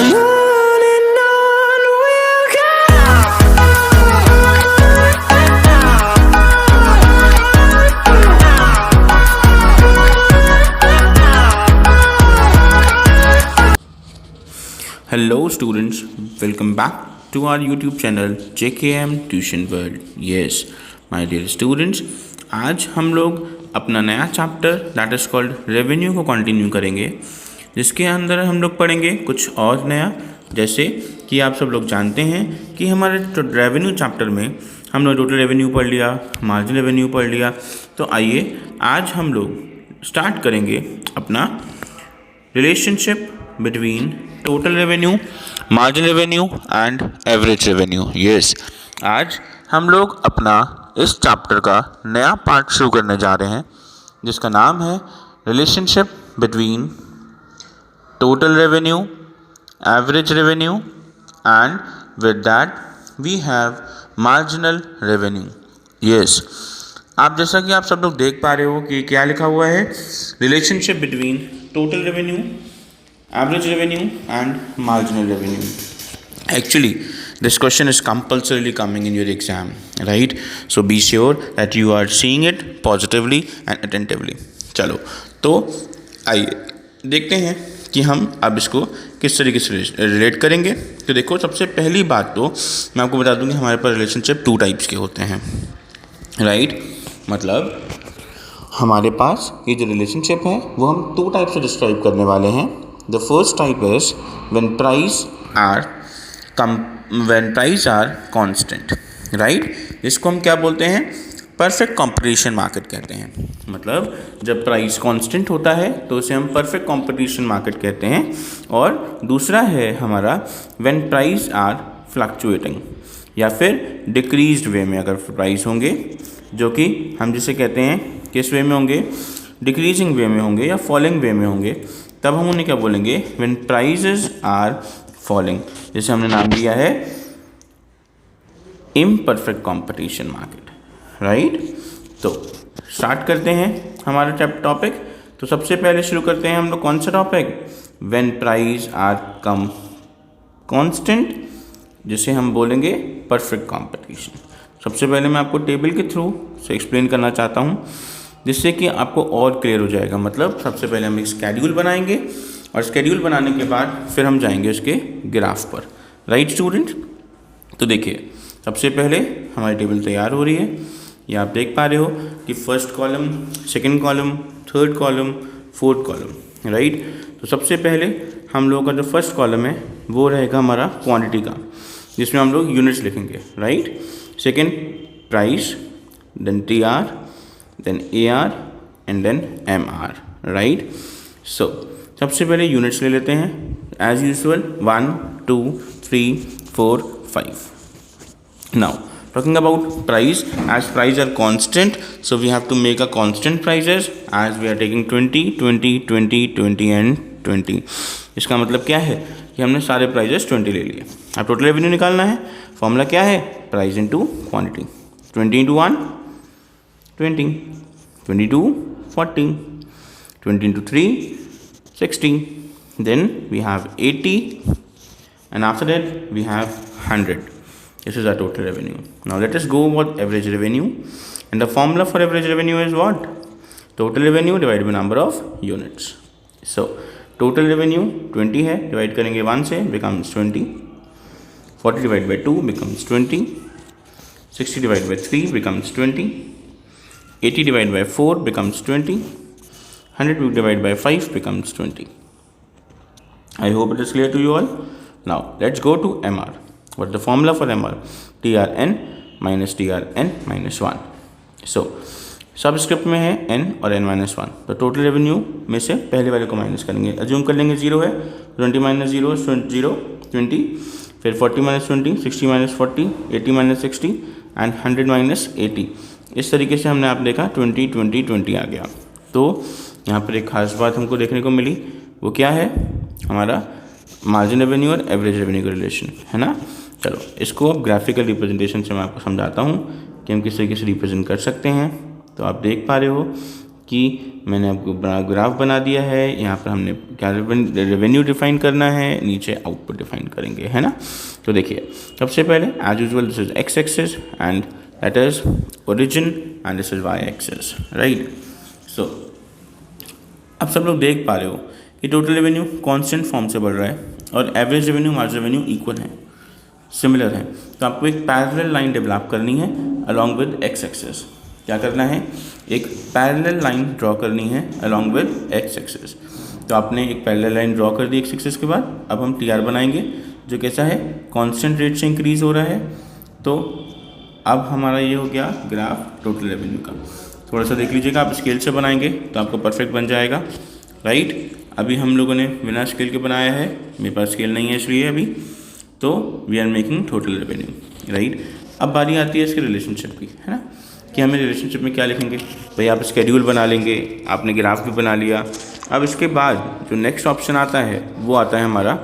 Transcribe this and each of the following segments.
and on we'll go. Hello students, welcome back to our YouTube channel JKM Tuition World. Yes, my dear students, आज हम लोग अपना नया chapter that is called revenue को continue करेंगे, जिसके अंदर हम लोग पढ़ेंगे कुछ और नया। जैसे कि आप सब लोग जानते हैं कि हमारे रेवेन्यू चैप्टर में हम लोग टोटल रेवेन्यू पढ़ लिया, मार्जिन रेवेन्यू पढ़ लिया। तो आइए आज हम लोग स्टार्ट करेंगे अपना relationship between total revenue, margin revenue and average revenue. Yes, आज हम लोग अपना इस चैप्टर का नया पार्ट शुरू करने जा रहे हैं, जिसका नाम है relationship between total revenue, average revenue and with that we have marginal revenue. Yes, आप जैसा कि आप सब लोग देख पा रहे हो कि क्या लिखा हुआ है, relationship between total revenue, average revenue and marginal revenue. Actually, this question is compulsorily coming in your exam, right? So be sure that you are seeing it positively and attentively. चलो, तो आइए देखते हैं कि हम अब इसको किस तरीके से रिलेट करेंगे। तो देखो, सबसे पहली बात तो मैं आपको बता दूं कि हमारे पास रिलेशनशिप 2 टाइप्स के होते हैं, राइट? मतलब हमारे पास ये जो रिलेशनशिप है वो हम 2 टाइप से डिस्क्राइब करने वाले हैं। The first type is when price are constant, right? इसको हम क्या बोलते हैं? परफेक्ट कंपटीशन मार्केट कहते हैं। मतलब जब प्राइस कांस्टेंट होता है तो उसे हम परफेक्ट कंपटीशन मार्केट कहते हैं। और दूसरा है हमारा when प्राइस आर फ्लक्चुएटिंग, या फिर डिक्रीज्ड वे में अगर प्राइस होंगे, जो कि हम जिसे कहते हैं किस वे में होंगे, डिक्रीजिंग वे में होंगे या फॉलिंग वे में होंगे, तब हम उन्हें क्या बोलेंगे? व्हेन प्राइसेस आर फॉलिंग, जैसे हमने नाम दिया है इम्परफेक्ट कंपटीशन मार्केट, राइट? तो स्टार्ट करते हैं हमारा टॉपिक। तो सबसे पहले शुरू करते हैं हम लोग कौन सा topic? When price are come constant, जिसे हम बोलेंगे परफेक्ट कंपटीशन। सबसे पहले मैं आपको टेबल के थ्रू से एक्सप्लेन करना चाहता हूँ, जिससे कि आपको और क्लियर हो जाएगा। मतलब सबसे पहले हम एक स्केड्यूल बनाएंगे और स्केड्यूल बनाने के बाद फिर हम जाएंगे उसके ग्राफ पर, राइट स्टूडेंट? तो देखिए, सबसे पहले हमारी टेबल तैयार हो रही है। ये आप देख पा रहे हो कि first column, second column, third column, fourth column, right? तो सबसे पहले हम लोगों का जो फर्स्ट कॉलम है वो रहेगा हमारा क्वांटिटी का, जिसमें हम लोग यूनिट्स लिखेंगे, right? Second price, then TR, then AR and then MR, right? So सबसे पहले यूनिट्स ले लेते हैं as usual, 1, 2, 3, 4, 5. Now talking about price, as price are constant, so we have to make a constant prices as we are taking 20, 20, 20, 20 and 20. इसका मतलब क्या है कि हमने सारे प्राइजेस 20 ले लिए। अब टोटल रेवेन्यू निकालना है, फॉर्मूला क्या है? Price into quantity. 20 into 1 20, 22 40, 20 into 3 60, then we have 80, and after that we have 100. This is our total revenue. Now let us go about average revenue, and the formula for average revenue is what? Total revenue divided by number of units. So total revenue 20 है, divide करेंगे 1 से, becomes 20, 40 divided by 2 becomes 20, 60 divided by 3 becomes 20, 80 divided by 4 becomes 20, 100 divided by 5 becomes 20. I hope it is clear to you all. Now let's go to MR. What is the formula for MR? TRN minus TRN minus 1. So subscript में है n और n minus 1, तो total revenue में से पहले वाले को minus करेंगे। अज्यूम कर लेंगे 0 है, 20 माइनस 0 0, 20, फिर 40 minus 20, 60 minus 40, 80 minus 60 and 100 minus 80। इस तरीके से हमने आप देखा 20 20 20 आ गया। तो यहाँ पर एक खास बात हमको देखने को मिली, वो क्या है? हमारा मार्जिन रेवेन्यू और एवरेज रेवेन्यू का रिलेशन है ना। चलो इसको अब ग्राफिकल रिप्रेजेंटेशन से मैं आपको समझाता हूँ कि हम किस तरीके से रिप्रेजेंट कर सकते हैं। तो आप देख पा रहे हो कि मैंने आपको ग्राफ बना दिया है। यहाँ पर हमने क्या रेवेन्यू डिफाइन करना है, नीचे आउटपुट डिफाइन करेंगे, है ना। तो देखिए सबसे पहले as usual this is x axis and that is origin and this is y axis, right. So अब सब लोग देख पा रहे हो कि टोटल रेवेन्यू कांस्टेंट फॉर्म से बढ़ रहा है और average revenue marginal revenue equal है, सिमिलर है। तो आपको एक पैरेलल लाइन डेवलप करनी है अलॉन्ग विद एक्स एक्सिस। क्या करना है, एक पैरेलल लाइन ड्रॉ करनी है अलॉन्ग विद एक्स एक्सिस। तो आपने एक पैरेलल लाइन ड्रॉ कर दी एक्स एक्सिस के बाद, अब हम टी आर बनाएंगे जो कैसा है, कांस्टेंट रेट से इंक्रीज़ हो रहा है। तो अब हमारा ये हो गया ग्राफ टोटल रेवेन्यू का। थोड़ा सा देख लीजिएगा, आप स्केल से बनाएंगे तो आपको परफेक्ट बन जाएगा, राइट। अभी हम लोगों ने बिना स्केल के बनाया है, मेरे पास स्केल नहीं है इसलिए अभी, तो we are making total revenue, right. अब बारी आती है इसके रिलेशनशिप की, है ना, कि हमें रिलेशनशिप में क्या लिखेंगे। भाई आप स्केड्यूल बना लेंगे, आपने ग्राफ भी बना लिया। अब इसके बाद जो नेक्स्ट ऑप्शन आता है वो आता है हमारा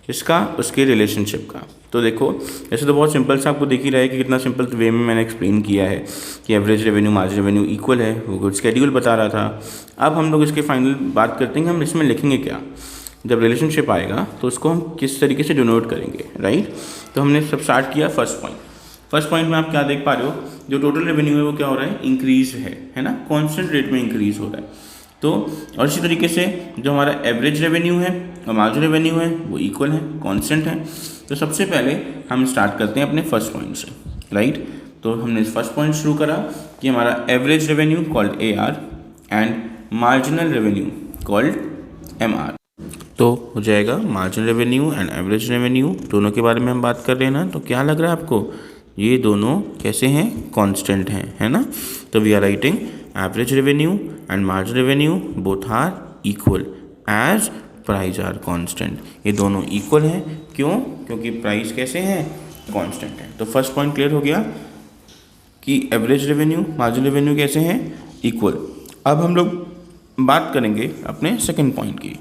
इसका, उसके रिलेशनशिप का। तो देखो ऐसे तो बहुत सिंपल सा आपको दिख ही रहा है कि कितना सिंपल वे में मैंने एक्सप्लेन किया है कि average revenue marginal revenue equal है, वो स्केड्यूल बता रहा था। अब हम लोग इसके फाइनल बात करते हैं, हम इसमें लिखेंगे क्या। जब रिलेशनशिप आएगा तो उसको हम किस तरीके से डिनोट करेंगे, राइट। तो हमने सब स्टार्ट किया फर्स्ट पॉइंट में आप क्या देख पा रहे हो, जो टोटल रेवेन्यू है वो क्या हो रहा है, इंक्रीज है ना, कांस्टेंट रेट में इंक्रीज हो रहा है। तो और इसी तरीके से जो हमारा एवरेज रेवेन्यू है और मार्जिनल रेवेन्यू है वो इक्वल है, कांस्टेंट है। तो सबसे पहले हम स्टार्ट करते हैं अपने फर्स्ट पॉइंट से, राइट। तो हमने फर्स्ट पॉइंट शुरू करा कि हमारा average revenue called AR and marginal revenue called MR। तो हो जाएगा marginal revenue and average revenue दोनों के बारे में हम बात कर रहे हैं ना। तो क्या लग रहा है आपको, ये दोनों कैसे हैं, कांस्टेंट हैं, है ना। तो we are writing average revenue and marginal revenue both are equal as price are constant. ये दोनों इक्वल हैं, क्यों, क्योंकि प्राइस कैसे हैं, कांस्टेंट है। तो फर्स्ट पॉइंट क्लियर हो गया कि एवरेज रेवेन्यू मार्जिनल रेवेन्यू कैसे हैं, इक्वल। अब हम लोग बात करेंगे अपने सेकंड पॉइंट की,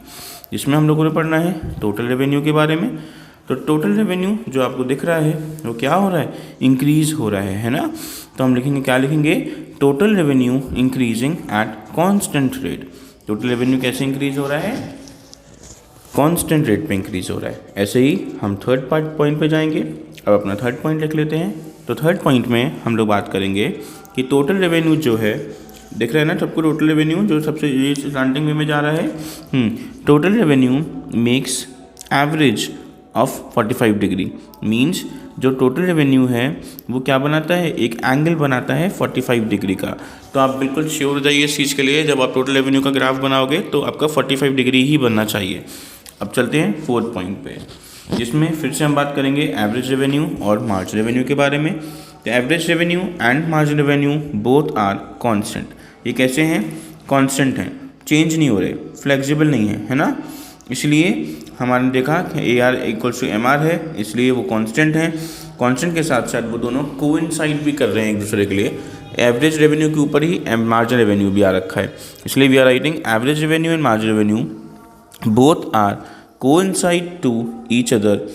जिसमें हम लोगों ने पढ़ना है टोटल रेवेन्यू के बारे में। तो टोटल रेवेन्यू जो आपको दिख रहा है वो क्या हो रहा है, इंक्रीज हो रहा है ना। तो हम लिखेंगे, क्या लिखेंगे, total revenue increasing at constant rate. Total revenue कैसे इंक्रीज हो रहा है, कांस्टेंट रेट पे इंक्रीज हो रहा है। ऐसे ही हम थर्ड पॉइंट पे जाएंगे। अब अपना थर्ड पॉइंट लिख लेते हैं। तो थर्ड पॉइंट में हम लोग बात करेंगे कि टोटल रेवेन्यू जो है, दिख रहा है ना सबको, टोटल रेवेन्यू जो सबसे ये स्लैंटिंग वे में जा रहा है, total revenue makes average of 45 degree. Means जो टोटल रेवेन्यू है वो क्या बनाता है, एक एंगल बनाता है 45 डिग्री का। तो आप बिल्कुल श्योर हो जाइए इस चीज़ के लिए, जब आप टोटल रेवेन्यू का ग्राफ बनाओगे तो आपका 45 डिग्री ही बनना चाहिए। अब चलते हैं फोर्थ पॉइंट पे, जिसमें फिर से हम बात करेंगे एवरेज रेवेन्यू और मार्जिनल रेवेन्यू के बारे में। तो average revenue and marginal revenue both are constant. ये कैसे हैं, कांस्टेंट हैं, चेंज नहीं हो रहे, फ्लेक्सिबल नहीं है ना। इसलिए हमारे देखा कि AR इक्वल्स टू MR है, इसलिए वो कांस्टेंट हैं। कांस्टेंट के साथ साथ वो दोनों कोइंसाइड भी कर रहे हैं एक दूसरे के लिए। एवरेज रेवेन्यू के ऊपर ही मार्जिनल रेवेन्यू भी आ रखा है, इसलिए we are writing average revenue and marginal revenue both are coincide to each other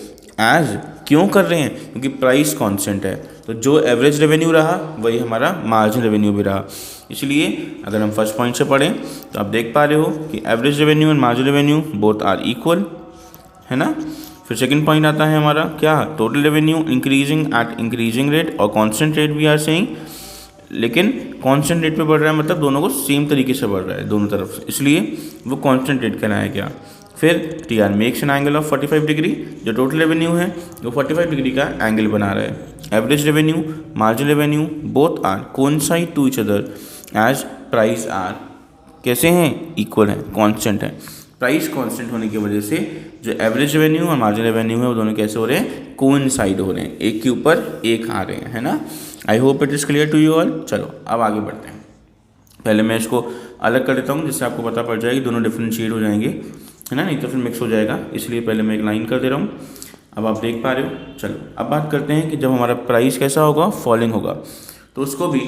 as. क्यों कर रहे हैं, क्योंकि प्राइस कांस्टेंट है। तो जो एवरेज रेवेन्यू रहा वही हमारा मार्जिनल रेवेन्यू भी रहा। इसलिए अगर हम फर्स्ट पॉइंट से पढ़ें तो आप देख पा रहे हो कि average revenue and marginal revenue both are equal, है ना। फिर सेकंड पॉइंट आता है हमारा क्या, total revenue increasing at increasing rate और constant rate we are saying. लेकिन कांस्टेंट रेट पे बढ़ रहा है, मतलब दोनों को सेम तरीके से बढ़ रहा है दोनों तरफ से, इसलिए वो कांस्टेंट रेट कहलाया गया। फिर T R makes an angle of 45 degree. जो टोटल रेवेन्यू है वो 45 डिग्री का एंगल बना रहा है। Average revenue marginal revenue both are coincide to each other as price are कैसे हैं, इक्वल हैं, कांस्टेंट है। प्राइस कांस्टेंट होने की वजह से जो एवरेज रेवेन्यू और मार्जिनल रेवेन्यू है वो दोनों कैसे हो रहे हैं, कोइंसाइड हो रहे हैं, एक के ऊपर एक आ रहे हैं, है ना। I hope it is clear to you all. चलो अब आगे बढ़ते हैं। पहले मैं इसको अलग कर देता हूँ जिससे आपको पता पड़ जाएगी, दोनों डिफरेंशिएट हो जाएंगे, है ना, नहीं तो फिर मिक्स हो जाएगा। इसलिए पहले मैं एक लाइन कर दे रहा हूँ, अब आप देख पा रहे हो। चलो अब बात करते हैं कि जब हमारा प्राइस कैसा होगा, फॉलिंग होगा, तो उसको भी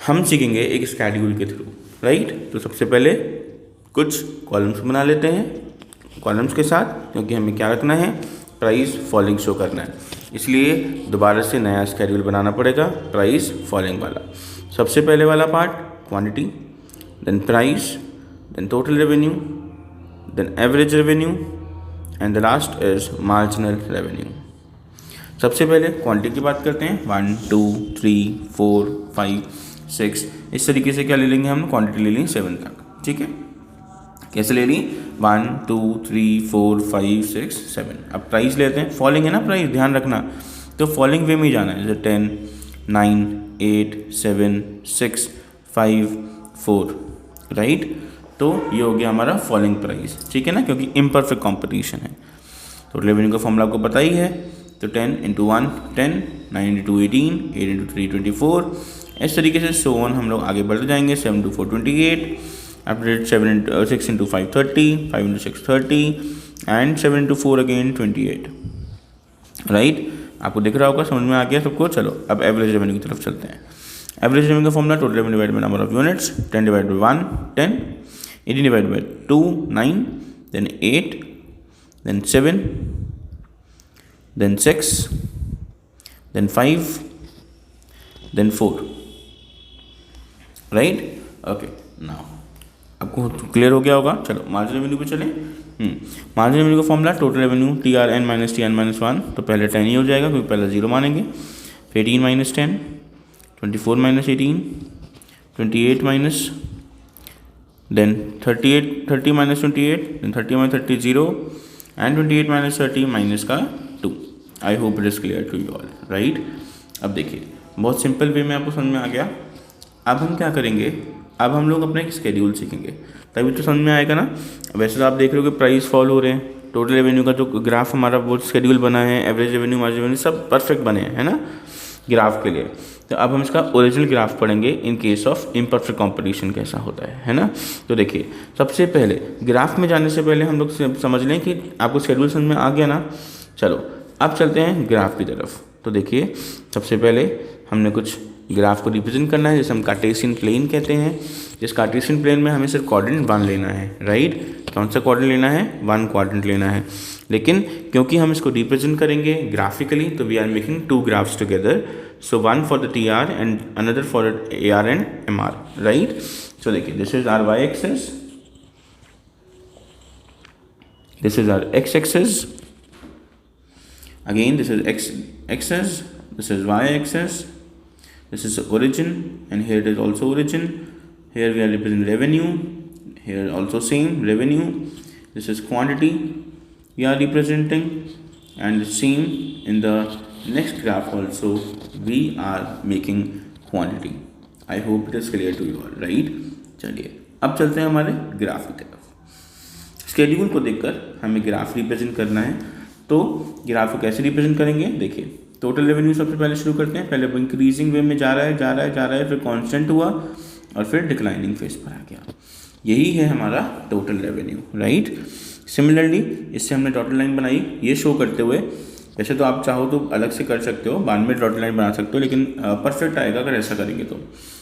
हम सीखेंगे एक स्केड्यूल के थ्रू, राइट। तो सबसे पहले कुछ कॉलम्स बना लेते हैं, कॉलम्स के साथ, क्योंकि हमें क्या रखना है, प्राइस फॉलिंग शो करना है, इसलिए दोबारा से नया स्केड्यूल बनाना पड़ेगा प्राइस फॉलिंग वाला। सबसे पहले वाला part quantity, then price, then total revenue, then average revenue, and the last is marginal revenue. सबसे पहले क्वांटिटी की बात करते हैं. 1 2 3 4 5 6 इस तरीके से क्या ले लेंगे हम, क्वांटिटी ले लेंगे 7 तक. ठीक है, कैसे ले ली, 1 2 3 4 5 6 7. अब प्राइस लेते हैं, फॉलिंग है ना प्राइस, ध्यान रखना, तो फॉलिंग वे में ही जाना है. जैसे 10 9 8 7 6 5 4, राइट. तो ये हो गया हमारा फॉलिंग प्राइस. ठीक है ना, क्योंकि इम्परफेक्ट कॉम्पिटिशन है. तो रेवेन्यू का फॉर्मूला आपको पता ही है. तो 10 इंटू 1 10, 9 इंटू 18, 8 इंटू 3 24. इस तरीके से सो ऑन हम लोग आगे बढ़ते जाएंगे. 7 into 4 28, after 6 into 5 30, 5 into 6 30, and 7 into 4 again 28. Right, आपको दिख रहा होगा, समझ में आ गया सबको. चलो अब एवरेज रेवेन्यू की तरफ चलते हैं. एवरेज रेवेन्यू का formula total revenue divide by number of units. 10 divide by 1 10, 18 divide by 2 9, then 8, then 7, then 6, then 5, then 4, right. okay, now आपको क्लियर हो गया होगा. चलो मार्जिन रेवेन्यू पे चलें. मार्जिन रेवेन्यू का formula total revenue TRN minus TN minus 1. तो पहले 10 ही हो जाएगा क्योंकि पहले 0 मानेंगे. फिर 18 minus 10, 24 minus 18, 28 minus, then 30 minus 28, then 30 minus 30 0, and 28 minus 30 minus का 2. I hope it is clear to you all, right. अब देखिए बहुत सिंपल वे में आपको समझ में आ गया. अब हम क्या करेंगे, अब हम लोग अपना एक स्केड्यूल सीखेंगे, तभी तो समझ में आएगा ना. वैसे तो आप देख रहे हो कि प्राइस फॉल हो रहे हैं, टोटल रेवेन्यू का जो ग्राफ हमारा वो स्केड्यूल बना है, एवरेज रेवेन्यू मार्जिन रेवेन्यू सब परफेक्ट बने हैं, है ना, ग्राफ के लिए. तो अब हम इसका ओरिजिनल ग्राफ पढ़ेंगे in case of imperfect competition कैसा होता है ना. तो देखिए सबसे पहले ग्राफ में जाने से पहले हम लोग समझ लें कि आपको शेड्यूल समझ में आ गया ना. चलो अब चलते हैं ग्राफ की तरफ. तो देखिए सबसे पहले हमने कुछ ग्राफ को रिप्रेजेंट करना है, जैसे हम कार्टेशियन प्लेन कहते हैं. इस कार्टेशियन प्लेन में हमें सिर्फ क्वाड्रेंट 1 लेना है, राइट. कौन सा क्वाड्रेंट लेना है, 1 क्वाड्रेंट लेना है. लेकिन क्योंकि हम इसको रिप्रेजेंट करेंगे ग्राफिकली, तो we are making 2 graphs together. So 1 for the TR and another for AR and MR, right. So देखिए this is our y axis, this is our x axis. Again this is x axis, this is y axis, this is origin, and here it is also origin. Here we are representing revenue, here also same revenue. This is quantity we are representing, and the same in the next graph also we are making quantity. I hope it is clear to you all, right. चलिए अब चलते हैं हमारे graph की तरफ. Schedule को देखकर हमें ग्राफ रिप्रेजेंट करना है. तो ग्राफ को कैसे रिप्रेजेंट करेंगे, देखिए टोटल रेवेन्यू सबसे पहले शुरू करते हैं. पहले वो इंक्रीजिंग वे में जा रहा है, फिर कांस्टेंट हुआ और फिर डिक्लाइनिंग फेज पर आ गया. यही है हमारा टोटल रेवेन्यू, राइट. सिमिलरली इससे हमने डॉटेड लाइन बनाई ये शो करते हुए. वैसे तो आप चाहो तो अलग से कर सकते हो, बाद में डॉटेड लाइन बना सकते हो, लेकिन परफेक्ट आएगा अगर ऐसा करेंगे तो,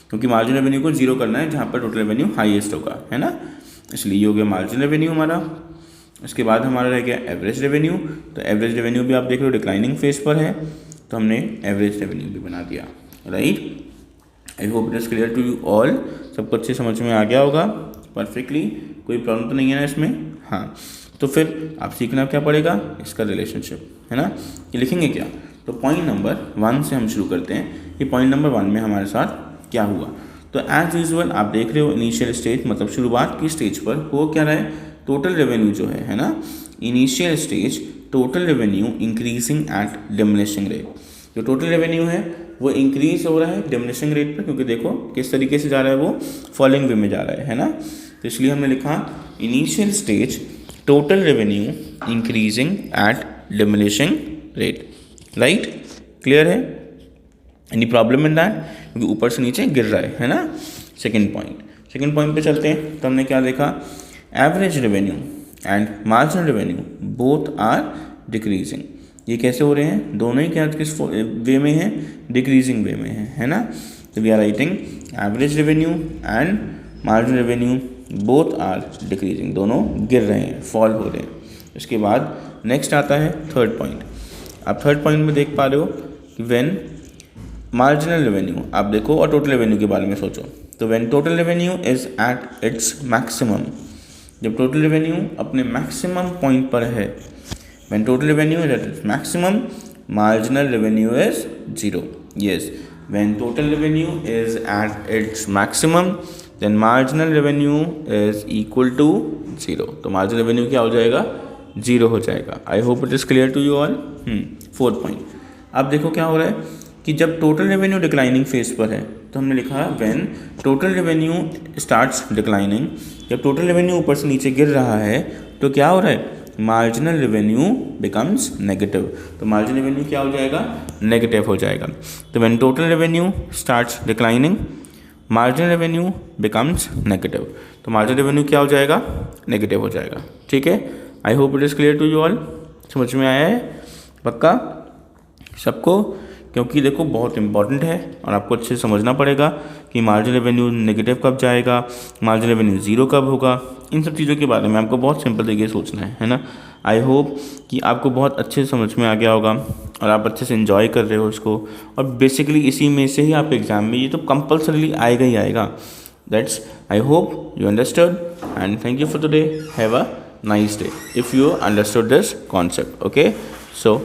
क्योंकि मार्जिन रेवेन्यू को 0 करना है जहाँ पर टोटल रेवेन्यू हाईएस्ट होगा, है ना. इसलिए ये हो गया मार्जिन रेवेन्यू हमारा. उसके बाद हमारा रह गया एवरेज रेवेन्यू. तो एवरेज रेवेन्यू भी आप देख रहे हो डिक्लाइनिंग फेज पर है, तो हमने एवरेज रेवेन्यू भी बना दिया, right. I hope it is clear to you all. सबको अच्छे समझ में आ गया होगा परफेक्टली, कोई प्रॉब्लम तो नहीं है ना इसमें. हाँ, तो फिर आप सीखना क्या पड़ेगा, इसका रिलेशनशिप, है ना. ये लिखेंगे क्या, तो पॉइंट नंबर 1 से हम शुरू करते हैं कि पॉइंट नंबर 1 में हमारे साथ क्या हुआ. तो एज यूजुअल आप देख रहे हो इनिशियल स्टेज, मतलब शुरुआत की स्टेज पर हो क्या रहा है, टोटल रेवेन्यू जो है ना, initial stage total revenue increasing eight diminishing rate. जो टोटल रेवेन्यू है वो इंक्रीज हो रहा है डिमिनिशिंग रेट पर, क्योंकि देखो किस तरीके से जा रहा है, वो फॉलिंग वे में जा रहा है ना. तो इसलिए हमने लिखा initial stage total revenue increasing eight diminishing rate, right. Clear है, एनी प्रॉब्लम इन दैट, क्योंकि ऊपर से नीचे गिर रहा है ना. सेकेंड पॉइंट पे चलते हैं. तो हमने क्या देखा, average revenue and marginal revenue both are decreasing. ये कैसे हो रहे हैं, दोनों ही क्या किस वे में है, डिक्रीजिंग वे में है ना. तो we are writing average revenue and marginal revenue both are decreasing, दोनों गिर रहे हैं, फॉल हो रहे हैं. इसके बाद नेक्स्ट आता है थर्ड पॉइंट. आप थर्ड पॉइंट में देख पा रहे हो कि व्हेन मार्जिनल रेवेन्यू, आप देखो और टोटल रेवेन्यू के बारे में सोचो. तो when total revenue is at its maximum, जब टोटल रेवेन्यू अपने मैक्सिमम पॉइंट पर है, when total revenue is at its maximum, marginal revenue is zero. Yes, when total revenue is at its maximum then marginal revenue is equal to zero. तो marginal revenue क्या हो जाएगा? Zero हो जाएगा. I hope it is clear to you all. Fourth point, अब देखो क्या हो रहा है कि जब टोटल रेवेन्यू डिक्लाइनिंग फेज पर है तो हमने लिखा when total revenue starts declining, जब टोटल रेवेन्यू ऊपर से नीचे गिर रहा है तो क्या हो रहा है? Marginal revenue becomes negative. तो मार्जिनल रेवेन्यू क्या हो जाएगा? नेगेटिव हो जाएगा. तो when total revenue starts declining marginal revenue becomes negative. तो मार्जिनल रेवेन्यू क्या हो जाएगा? नेगेटिव हो जाएगा. ठीक है, I hope it is clear to you all. समझ में आया है पक्का सबको? क्योंकि देखो बहुत इंपॉर्टेंट है और आपको अच्छे से समझना पड़ेगा कि मार्जिनल रेवेन्यू नेगेटिव कब जाएगा, मार्जिनल रेवेन्यू ज़ीरो कब होगा. इन सब चीज़ों के बारे में आपको बहुत सिंपल तरीके से सोचना है ना. आई होप कि आपको बहुत अच्छे से समझ में आ गया होगा और आप अच्छे से एंजॉय कर रहे हो इसको. और बेसिकली इसी में से ही आप एग्ज़ाम में ये तो कंपल्सरीली आएगा ही आएगा. That's, I hope you understood and thank you for today. Have a nice day if you understood this concept. Okay, so